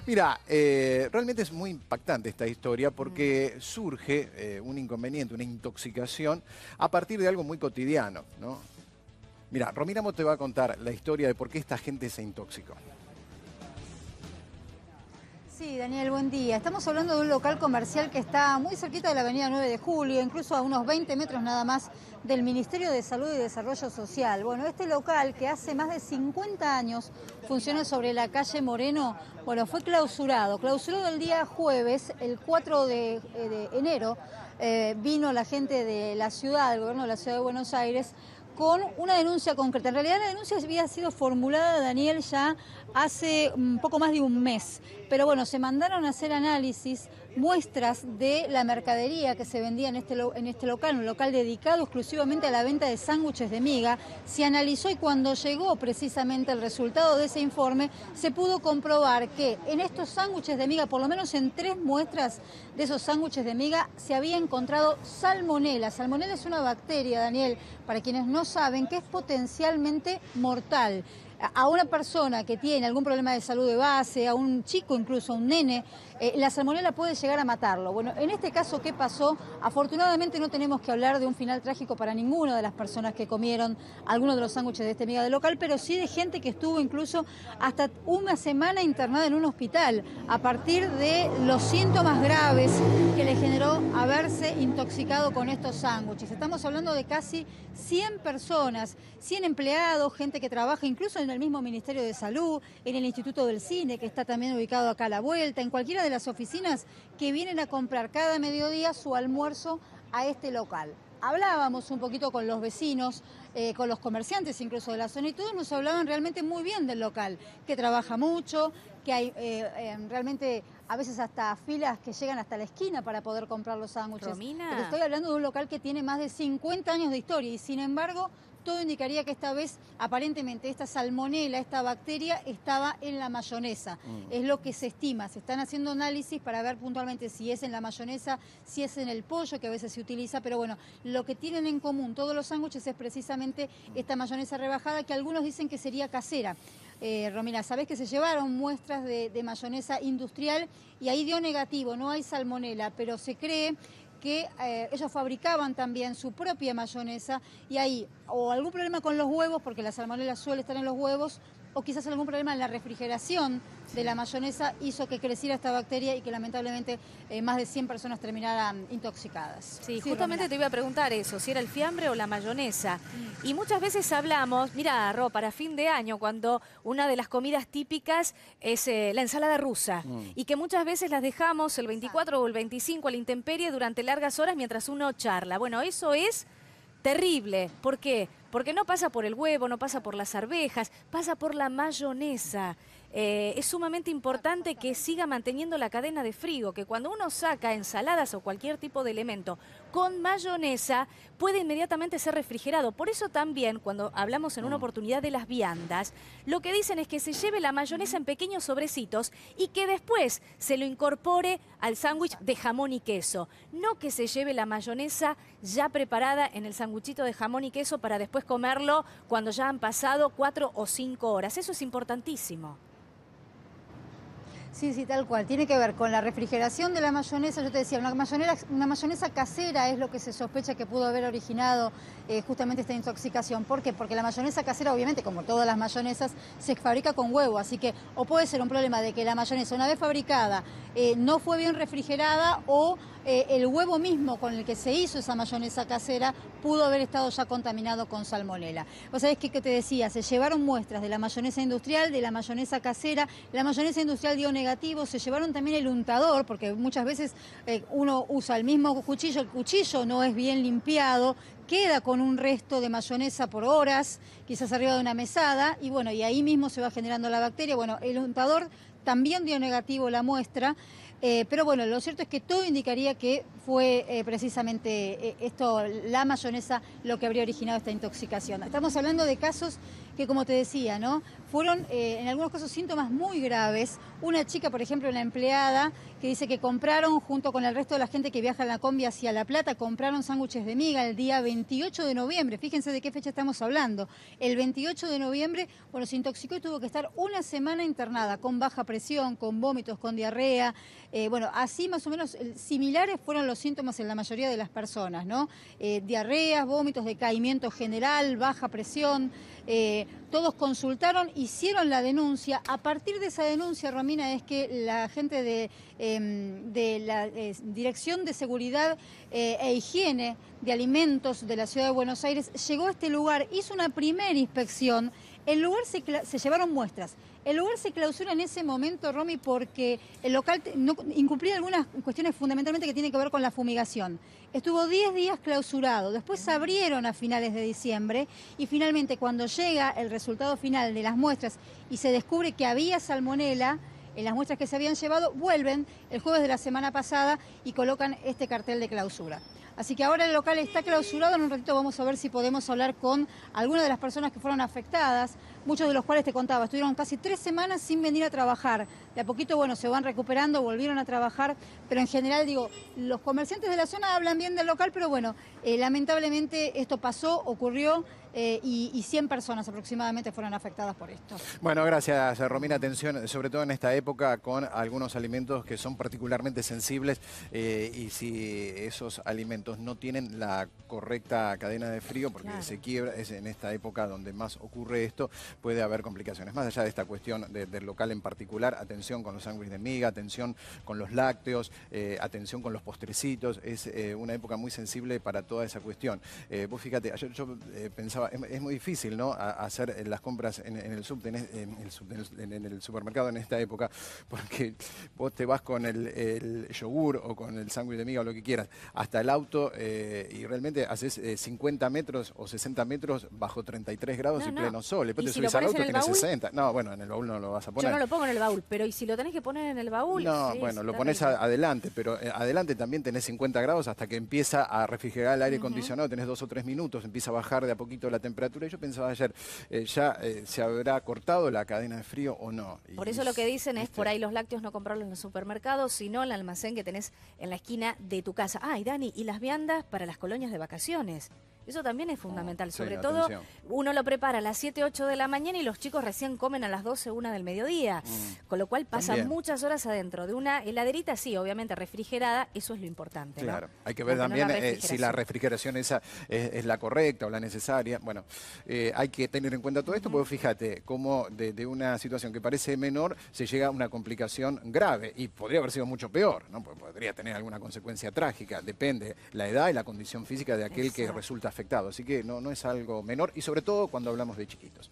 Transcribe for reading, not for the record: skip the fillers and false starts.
Mira, realmente es muy impactante esta historia porque surge un inconveniente, una intoxicación, a partir de algo muy cotidiano, ¿no? Mira, Romina te va a contar la historia de por qué esta gente se intoxicó. Sí, Daniel, buen día. Estamos hablando de un local comercial que está muy cerquita de la avenida 9 de Julio, incluso a unos 20 metros nada más del Ministerio de Salud y Desarrollo Social. Bueno, este local que hace más de 50 años funciona sobre la calle Moreno, bueno, fue clausurado el día jueves, el 4 de enero. Vino la gente de la ciudad, el gobierno de la ciudad de Buenos Aires, con una denuncia concreta. En realidad la denuncia había sido formulada, Daniel, ya hace un poco más de un mes. Pero bueno, se mandaron a hacer análisis, muestras de la mercadería que se vendía en este local, un local dedicado exclusivamente a la venta de sándwiches de miga. Se analizó y cuando llegó precisamente el resultado de ese informe, se pudo comprobar que en estos sándwiches de miga, por lo menos en 3 muestras de esos sándwiches de miga, se había encontrado salmonela. Salmonela es una bacteria, Daniel, para quienes no saben, que es potencialmente mortal. A una persona que tiene algún problema de salud de base, a un chico incluso, a un nene, la salmonela puede llegar a matarlo. Bueno, en este caso, ¿qué pasó? Afortunadamente no tenemos que hablar de un final trágico para ninguna de las personas que comieron algunos de los sándwiches de este miga de local, pero sí de gente que estuvo incluso hasta una semana internada en un hospital a partir de los síntomas graves que le generó haberse intoxicado con estos sándwiches. Estamos hablando de casi 100 personas, 100 empleados, gente que trabaja incluso en el mismo Ministerio de Salud, en el Instituto del Cine, que está también ubicado acá a la vuelta, en cualquiera de las oficinas que vienen a comprar cada mediodía su almuerzo a este local. Hablábamos un poquito con los vecinos, con los comerciantes incluso de la zona, y todos nos hablaban realmente muy bien del local, que trabaja mucho, que hay realmente a veces hasta filas que llegan hasta la esquina para poder comprar los sándwiches. Romina. Pero estoy hablando de un local que tiene más de 50 años de historia y sin embargo todo indicaría que esta vez, aparentemente, esta salmonela, esta bacteria, estaba en la mayonesa. Es lo que se estima. Se están haciendo análisis para ver puntualmente si es en la mayonesa, si es en el pollo, que a veces se utiliza. Pero bueno, lo que tienen en común todos los sándwiches es precisamente esta mayonesa rebajada, que algunos dicen que sería casera. Romina, sabés que se llevaron muestras de mayonesa industrial y ahí dio negativo, no hay salmonela, pero se cree que ellos fabricaban también su propia mayonesa y ahí o algún problema con los huevos, porque la salmonela suele estar en los huevos, o quizás algún problema en la refrigeración de la mayonesa hizo que creciera esta bacteria y que lamentablemente más de 100 personas terminaran intoxicadas. Sí, justamente te iba a preguntar eso, si era el fiambre o la mayonesa. Y muchas veces hablamos, mira, Ro, para fin de año, cuando una de las comidas típicas es la ensalada rusa, y que muchas veces las dejamos el 24 o el 25 a la intemperie durante largas horas mientras uno charla. Bueno, eso es terrible. ¿Por qué? Porque no pasa por el huevo, no pasa por las arvejas, pasa por la mayonesa. Es sumamente importante que siga manteniendo la cadena de frío, que cuando uno saca ensaladas o cualquier tipo de elemento con mayonesa, puede inmediatamente ser refrigerado. Por eso también, cuando hablamos en una oportunidad de las viandas, lo que dicen es que se lleve la mayonesa en pequeños sobrecitos y que después se lo incorpore al sándwich de jamón y queso. No que se lleve la mayonesa ya preparada en el sándwichito de jamón y queso para después comerlo cuando ya han pasado 4 o 5 horas. Eso es importantísimo. Sí, sí, tal cual. Tiene que ver con la refrigeración de la mayonesa. Yo te decía, una mayonesa casera es lo que se sospecha que pudo haber originado justamente esta intoxicación. ¿Por qué? Porque la mayonesa casera, obviamente, como todas las mayonesas, se fabrica con huevo. Así que o puede ser un problema de que la mayonesa, una vez fabricada, no fue bien refrigerada, o el huevo mismo con el que se hizo esa mayonesa casera pudo haber estado ya contaminado con salmonela. Vos sabés que te decía, se llevaron muestras de la mayonesa industrial, de la mayonesa casera. La mayonesa industrial dio negativo, se llevaron también el untador, porque muchas veces uno usa el mismo cuchillo, el cuchillo no es bien limpiado, queda con un resto de mayonesa por horas, quizás arriba de una mesada, y bueno, y ahí mismo se va generando la bacteria. Bueno, el untador también dio negativo la muestra, pero bueno, lo cierto es que todo indicaría que fue precisamente esto, la mayonesa, lo que habría originado esta intoxicación. Estamos hablando de casos que, como te decía, ¿no? Fueron en algunos casos síntomas muy graves. Una chica, por ejemplo, una empleada, que dice que compraron, junto con el resto de la gente que viaja en la combi hacia La Plata, compraron sándwiches de miga el día 28 de noviembre. Fíjense de qué fecha estamos hablando. El 28 de noviembre, bueno, se intoxicó y tuvo que estar una semana internada, con baja presión, con vómitos, con diarrea. Bueno, así más o menos similares fueron los síntomas en la mayoría de las personas, ¿no? Diarreas, vómitos, decaimiento general, baja presión. Todos consultaron, hicieron la denuncia. A partir de esa denuncia, Romina, es que la gente de la Dirección de Seguridad e Higiene de Alimentos de la Ciudad de Buenos Aires llegó a este lugar, hizo una primera inspección. El lugar se llevaron muestras. El lugar se clausura en ese momento, Romy, porque el local no, incumplía algunas cuestiones fundamentalmente que tienen que ver con la fumigación. Estuvo 10 días clausurado, después se abrieron a finales de diciembre y finalmente cuando llega el resultado final de las muestras y se descubre que había salmonela en las muestras que se habían llevado, vuelven el jueves de la semana pasada y colocan este cartel de clausura. Así que ahora el local está clausurado. En un ratito vamos a ver si podemos hablar con algunas de las personas que fueron afectadas, muchos de los cuales te contaba, estuvieron casi 3 semanas sin venir a trabajar. De a poquito, bueno, se van recuperando, volvieron a trabajar, pero en general, digo, los comerciantes de la zona hablan bien del local, pero bueno, lamentablemente esto pasó, ocurrió y 100 personas aproximadamente fueron afectadas por esto. Bueno, gracias, Romina. Atención, sobre todo en esta época, con algunos alimentos que son particularmente sensibles y si esos alimentos no tienen la correcta cadena de frío, porque se quiebra, es en esta época donde más ocurre esto, puede haber complicaciones. Más allá de esta cuestión del local en particular, atención con los sándwiches de miga, atención con los lácteos, atención con los postrecitos, es una época muy sensible para toda esa cuestión. Vos fíjate, ayer yo pensaba, es muy difícil, ¿no?, hacer las compras en el supermercado en esta época, porque vos te vas con el yogur o con el sándwich de miga o lo que quieras, hasta el auto y realmente haces 50 metros o 60 metros bajo 33 grados y pleno sol. Después te subes al auto y tenés 60. No, bueno, en el baúl no lo vas a poner. Yo no lo pongo en el baúl, pero ¿y si lo tenés que poner en el baúl? No, Sí, bueno, lo pones adelante, pero adelante también tenés 50 grados hasta que empieza a refrigerar el aire acondicionado, tenés 2 o 3 minutos, empieza a bajar de a poquito la temperatura. Y yo pensaba ayer, ¿se habrá cortado la cadena de frío o no? Por eso lo que dicen es por ahí los lácteos no comprarlos en el supermercado, sino en el almacén que tenés en la esquina de tu casa. Ay, Dani, y las viandas para las colonias de vacaciones. Eso también es fundamental. Sobre todo, uno lo prepara a las 7, 8 de la mañana y los chicos recién comen a las 12, 1 del mediodía. Con lo cual pasan muchas horas adentro de una heladerita, sí, obviamente refrigerada, eso es lo importante, ¿no? Claro, hay que ver también si la refrigeración esa es la correcta o la necesaria. Bueno, hay que tener en cuenta todo esto, porque fíjate cómo de una situación que parece menor se llega a una complicación grave y podría haber sido mucho peor, ¿no? Podría tener alguna consecuencia trágica, depende la edad y la condición física de aquel que resulta afectado. Así que no es algo menor y sobre todo cuando hablamos de chiquitos.